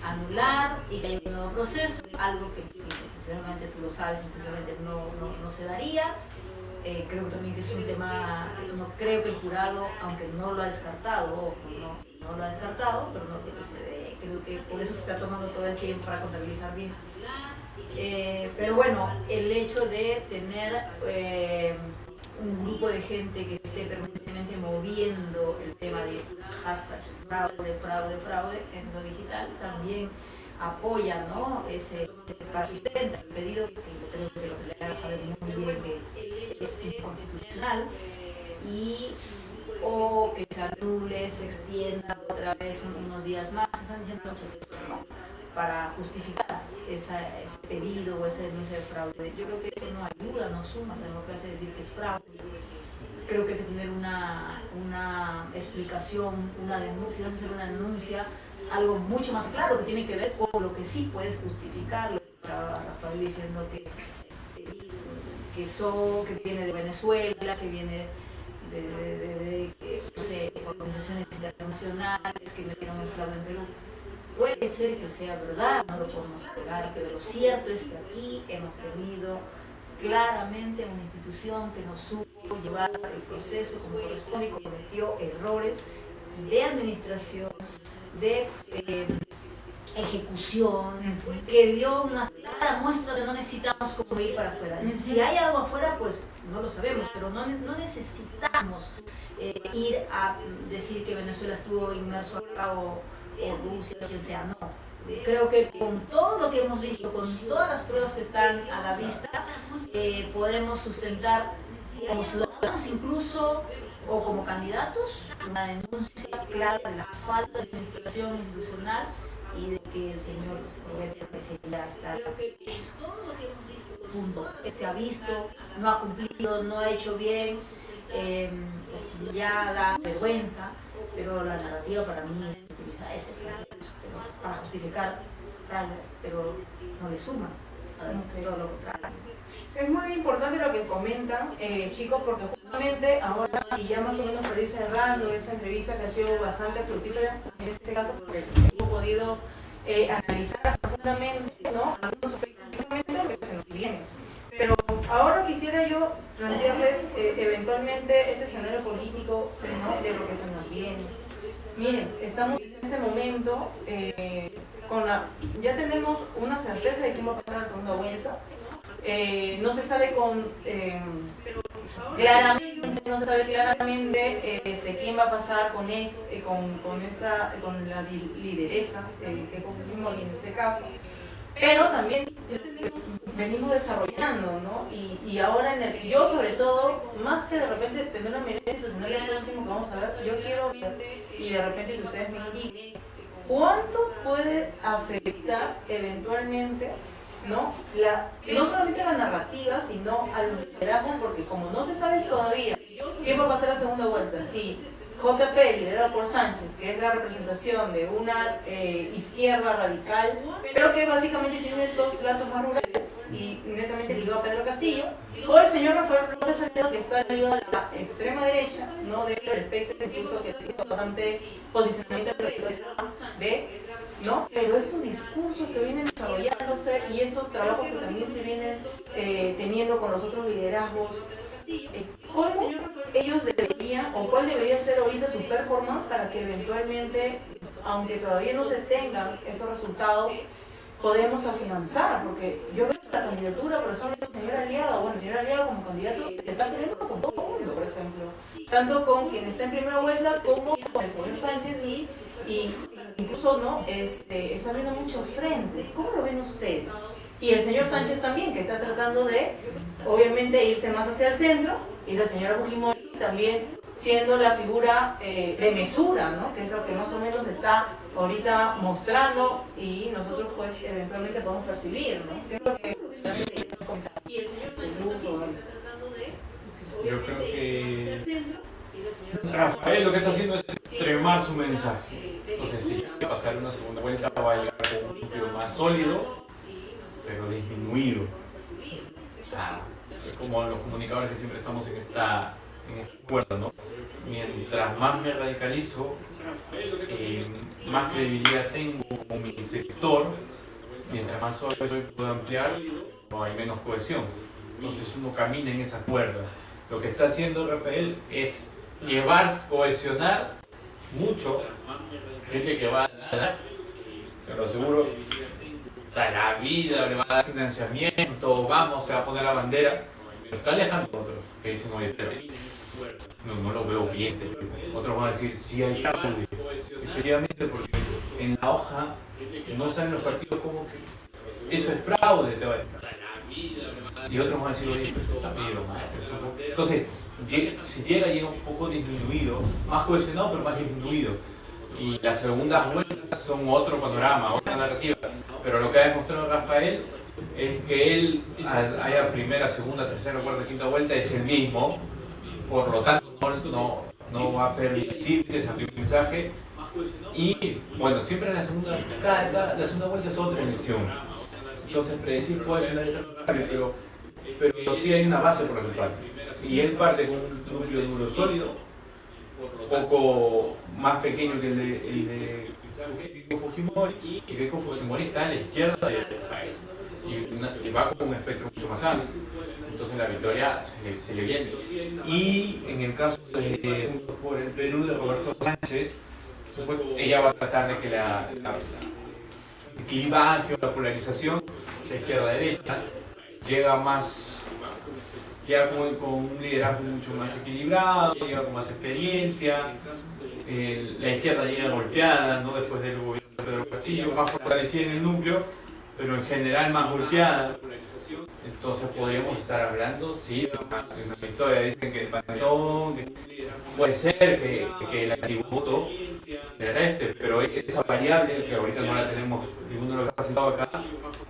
anular y que haya un nuevo proceso, algo que institucionalmente tú lo sabes, institucionalmente no se daría. Creo también que es un tema, no creo que el jurado, aunque no lo ha descartado, ojo, no lo ha descartado, pero no creo que se dé, creo que por eso se está tomando todo el tiempo para contabilizar bien. Pero bueno, el hecho de tener un grupo de gente que esté permanentemente moviendo el tema de hashtag fraude en lo digital también apoya, ¿no? Para sustenta ese pedido, que yo creo que lo que le sabe muy bien que es inconstitucional, o que se anule, se extienda otra vez unos días más, se están diciendo muchas cosas, ¿no? Para justificar ese pedido o esa denuncia de fraude. Yo creo que eso no ayuda, no suma a la democracia decir que es fraude. Creo que hay que tener una explicación, una denuncia, si vas a hacer una denuncia, algo mucho más claro que tiene que ver con lo que sí puedes justificar. Lo que estaba Rafael diciendo que viene de Venezuela, que viene de no sé, organizaciones internacionales que metieron el fraude en Perú. Puede ser que sea verdad, no lo podemos negar, pero lo cierto es que aquí hemos tenido claramente una institución que no supo llevar el proceso como corresponde y cometió errores de administración, de ejecución, que dio una clara muestra de no necesitamos como ir para afuera. Si hay algo afuera, pues no lo sabemos, pero no necesitamos ir a decir que Venezuela estuvo inmerso acá o Rusia, quien sea, no. Creo que con todo lo que hemos visto, con todas las pruebas que están a la vista, podemos sustentar como ciudadanos incluso o como candidatos una denuncia clara de la falta de administración institucional y de que el señor Roberto ya está eso. Punto. Se ha visto, no ha cumplido, no ha hecho bien, ya da vergüenza, pero la narrativa para mí utiliza ese para justificar fraude, pero no le suma, todo lo contrario. es muy importante lo que comentan, chicos, porque justamente ahora, y ya más o menos por ir cerrando esa entrevista que ha sido bastante fructífera, en este caso porque hemos podido analizar profundamente, ¿no? Algunos aspectos de lo que se nos viene. Pero ahora quisiera yo plantearles eventualmente ese escenario político, ¿no? De lo que se nos viene. Miren, estamos en este momento ya tenemos una certeza de quién va a pasar a la segunda vuelta. No se sabe claramente quién va a pasar con la lideresa que confirmó en este caso. Pero también venimos desarrollando, ¿no? Y ahora yo sobre todo, más que de repente tener una medida institucional, es lo último que vamos a ver, yo quiero ver, y de repente que ustedes me indiquen, ¿cuánto puede afectar eventualmente, ¿no? No solamente la narrativa, sino al liderazgo, porque como no se sabe todavía qué va a pasar a la segunda vuelta, si JP, liderado por Sánchez, que es la representación de una izquierda radical, pero que básicamente tiene estos lazos más rurales y netamente ligado a Pedro Castillo, o el señor Rafael López Aliaga, que está ligado a la extrema derecha, ¿no? Del espectro, incluso que tiene bastante posicionamiento de, ¿no? Pero estos discursos que vienen desarrollándose y estos trabajos que también se vienen teniendo con los otros liderazgos, ¿cómo ellos deberían o cuál debería ser ahorita su performance para que eventualmente, aunque todavía no se tengan estos resultados, podremos afianzar? Porque yo veo la candidatura, por ejemplo, del señor Aliaga, bueno, el señor Aliaga como candidato se está peleando con todo el mundo, por ejemplo, tanto con quien está en primera vuelta como con el señor Sánchez y incluso no está abriendo muchos frentes. ¿Cómo lo ven ustedes? Y el señor Sánchez también, que está tratando de, obviamente, irse más hacia el centro, y la señora Fujimori también siendo la figura de mesura, ¿no? Que es lo que más o menos está ahorita mostrando y nosotros pues eventualmente podemos percibir, ¿no? ¿Qué es lo que y el señor yo creo que Rafael lo que está haciendo es extremar su mensaje. Entonces, si quiere pasar una segunda vuelta, va a llegar con un núcleo más sólido, pero disminuido. O sea, es como los comunicadores que siempre estamos en este acuerdo, ¿no? Mientras más me radicalizo, más credibilidad tengo con mi sector, mientras más sólido soy, puedo ampliar, no hay menos cohesión. Entonces uno camina en esa cuerda. Lo que está haciendo Rafael es cohesionar mucho gente que va a dar, pero seguro, toda la vida le va a dar financiamiento, se va a poner la bandera, pero está alejando a otros que dicen, oye, no lo veo bien. Otros van a decir, sí hay fraude. Efectivamente, porque en la hoja no salen los partidos como que eso es fraude, te va a decir. Y otros van a decir, oye, esto está medio mal. Entonces, si llega un poco disminuido, más cohesionado, pero más disminuido. Y las segundas vueltas son otro panorama, otra narrativa. Pero lo que ha demostrado Rafael es que él, haya primera, segunda, tercera, cuarta, quinta vuelta, es el mismo. Por lo tanto, no va a permitir que se amplíe un mensaje. Y bueno, siempre en la segunda vuelta es otra elección. Entonces, predecir puede ser necesario, pero sí hay una base por la que parte. Y él parte con un núcleo duro sólido, un poco más pequeño que el de Keiko Fujimori, y Keiko Fujimori está a la izquierda de Rafael. Y va con un espectro mucho más amplio. Entonces la victoria se le viene. Y en el caso de Juntos por el Perú de Roberto Sánchez, ella va a tratar de que la clivaje o la polarización de izquierda-derecha llega con un liderazgo mucho más equilibrado, llega con más experiencia, la izquierda llega golpeada, ¿no? Después del gobierno de Pedro Castillo, más fortalecida en el núcleo, pero en general más golpeada. Entonces podríamos estar hablando, sí, de una victoria. Dicen que el Panetón, puede ser que el antivoto era pero esa variable que ahorita no la tenemos, ninguno lo ha sentado acá,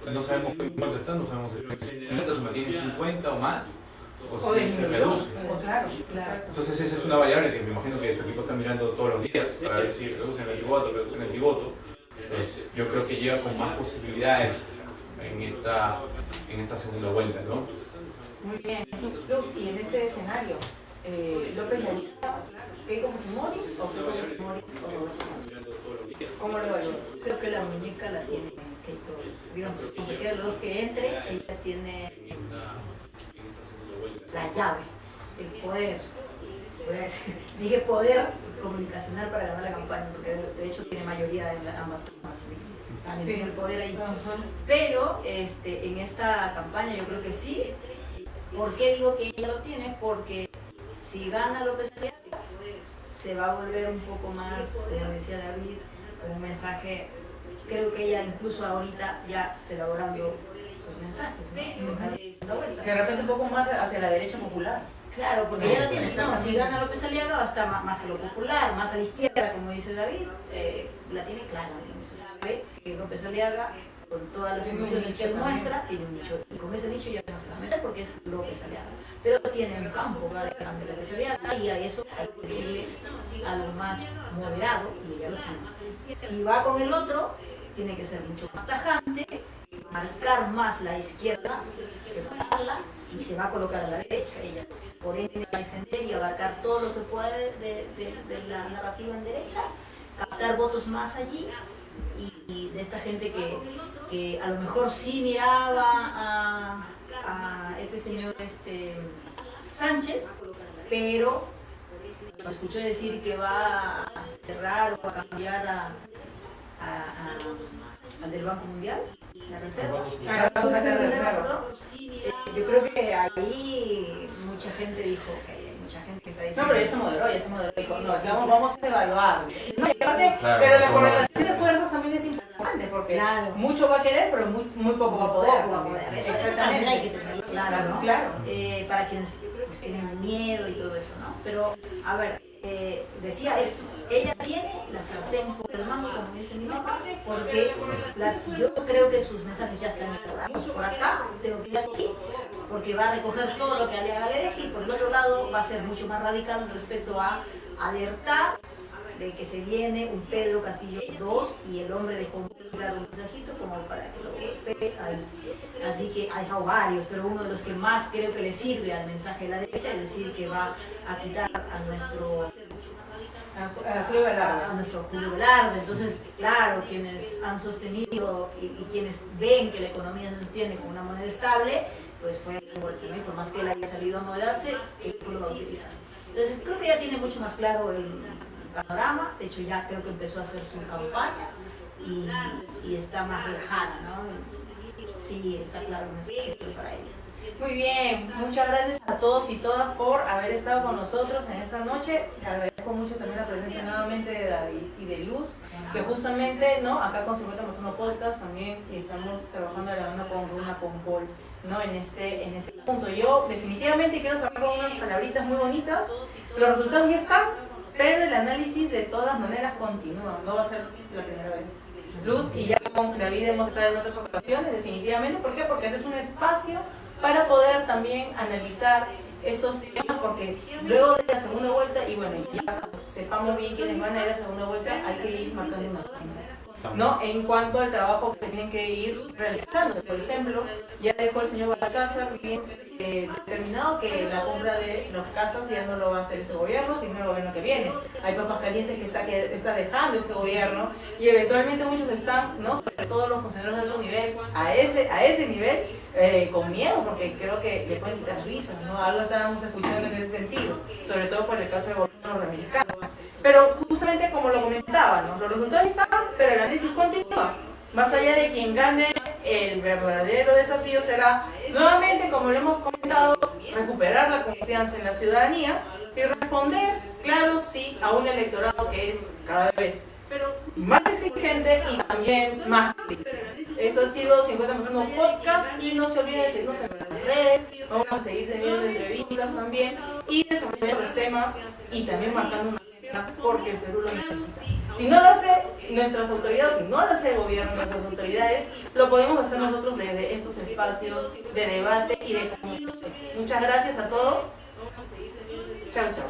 no sabemos cuánto está, no sabemos si se mantiene 50 o más, o si se reduce. Claro. Entonces esa es una variable que me imagino que su equipo está mirando todos los días para ver si reducen el antivoto. Pues yo creo que llega con más posibilidades en esta segunda vuelta, ¿no? Muy bien. Luz, y en ese escenario, López Aliaga, ¿Keiko Fujimori o Keiko Fujimori o Roberto Sánchez? ¿Cómo lo ves? Creo que la muñeca la tiene Keiko. Digamos, cualquiera de los dos que entre, ella tiene la llave, el poder. Voy a decir, dije poder comunicacional para ganar la campaña, porque de hecho tiene mayoría en ambas cámaras. También tiene el poder ahí. Pero en esta campaña yo creo que sí. ¿Por qué digo que ella lo tiene? Porque si gana López Aliaga, se va a volver un poco más, como decía David, con un mensaje. Creo que ella incluso ahorita ya está elaborando sus mensajes, ¿no? De repente un poco más hacia la derecha popular. Claro, porque ella tiene, si gana López Aliaga va a estar más a lo popular, más a la izquierda, como dice David, la tiene clara, ¿no? Se sabe que López Aliaga, con todas las emociones que él muestra, tiene un nicho, y con ese nicho ya no se va a meter porque es López Aliaga. Pero tiene un campo de López Aliaga, y a eso hay que decirle algo más moderado y ella lo tiene. Si va con el otro, tiene que ser mucho más tajante, marcar más la izquierda, separarla y se va a colocar a la derecha ella. Por ende va a defender y abarcar todo lo que puede de la narrativa en derecha, captar votos más allí y de esta gente que a lo mejor sí miraba a este señor Sánchez, pero lo escuchó decir que va a cerrar o a cambiar al del Banco Mundial, la Reserva. Yo creo que ahí mucha gente dijo que hay mucha gente que está diciendo. No, pero ya se moderó, dijo, no, vamos a evaluar. No, y aparte, Claro, pero la correlación de fuerzas también es importante, porque mucho va a querer, pero muy poco va a poder. Eso también hay que tenerlo claro, ¿no? Claro. Para quienes pues, tienen miedo y todo eso, ¿no? Pero, a ver, decía esto, ella tiene la sartén por el mango, como dice mi mamá, porque yo creo que sus mensajes ya están elaborados. Por acá tengo que ir así, porque va a recoger todo lo que Ale Galereje, y por el otro lado va a ser mucho más radical respecto a alertar de que se viene un Pedro Castillo II y el hombre dejó un claro mensajito como para que lo golpee ahí. Así que ha dejado varios, pero uno de los que más creo que le sirve al mensaje de la derecha es decir que va a quitar a nuestro Julio Velarde. Entonces, claro, quienes han sostenido y quienes ven que la economía se sostiene con una moneda estable, pues fue un golpe, ¿no? Y por más que él haya salido a moderarse, él lo va a utilizar. Entonces, creo que ya tiene mucho más claro el panorama. De hecho, ya creo que empezó a hacer su campaña y está más relajada, ¿no? Sí, está claro el mensaje para ella. Muy bien, muchas gracias a todos y todas por haber estado con nosotros en esta noche. Le agradezco mucho también la presencia nuevamente de David y de Luz, que justamente, ¿no? Acá con 50 más 1 podcast también, y estamos trabajando de la mano con Bruna, con Paul, ¿no? En este punto. Yo definitivamente quiero saber con unas palabritas muy bonitas. Los resultados ya están, pero el análisis de todas maneras continúa, no va a ser la primera vez. Luz, y ya con David hemos estado en otras ocasiones, definitivamente. ¿Por qué? Porque este es un espacio para poder también analizar estos temas, porque luego de la segunda vuelta, y bueno, ya sepamos bien quiénes van a ir a la segunda vuelta, hay que ir marcando una agenda, ¿no? En cuanto al trabajo que tienen que ir realizándose. Por ejemplo, ya dejó el señor Balcázar bien determinado que la compra de las casas ya no lo va a hacer este gobierno, sino el gobierno que viene. Hay papas calientes que está dejando este gobierno, y eventualmente muchos están, ¿no? Sobre todo los funcionarios de alto nivel, a ese nivel, con miedo, porque creo que le pueden quitar visas, ¿no? Algo estábamos escuchando en ese sentido, sobre todo por el caso del gobierno norteamericano. Pero justamente como lo comentaba, ¿no? Los resultados están, pero el análisis continúa. Más allá de quien gane, el verdadero desafío será, nuevamente, como lo hemos comentado, recuperar la confianza en la ciudadanía y responder, claro, sí, a un electorado que es cada vez más exigente y también más crítico. Eso ha sido 50% podcast, y no se olviden de seguirnos en las redes. Vamos a seguir teniendo entrevistas también y desarrollando los temas y también marcando una agenda, porque el Perú lo necesita. Si no lo hace nuestras autoridades, si no lo hace el gobierno, nuestras autoridades, lo podemos hacer nosotros desde estos espacios de debate y de comunicación. Muchas gracias a todos. Chao, chao.